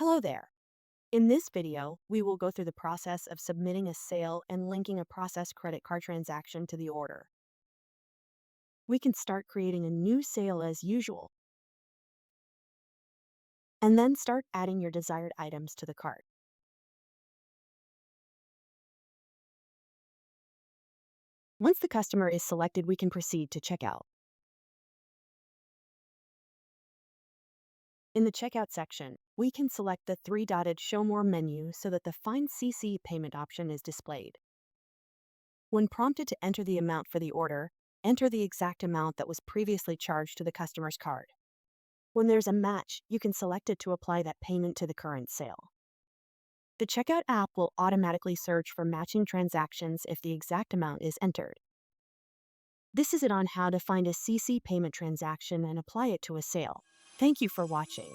Hello there. In this video, we will go through the process of submitting a sale and linking a processed credit card transaction to the order. We can start creating a new sale as usual, and then start adding your desired items to the cart. Once the customer is selected, we can proceed to checkout. In the checkout section, we can select the three-dotted Show More menu so that the Find CC payment option is displayed. When prompted to enter the amount for the order, enter the exact amount that was previously charged to the customer's card. When there's a match, you can select it to apply that payment to the current sale. The checkout app will automatically search for matching transactions if the exact amount is entered. This is it on how to find a CC payment transaction and apply it to a sale. Thank you for watching.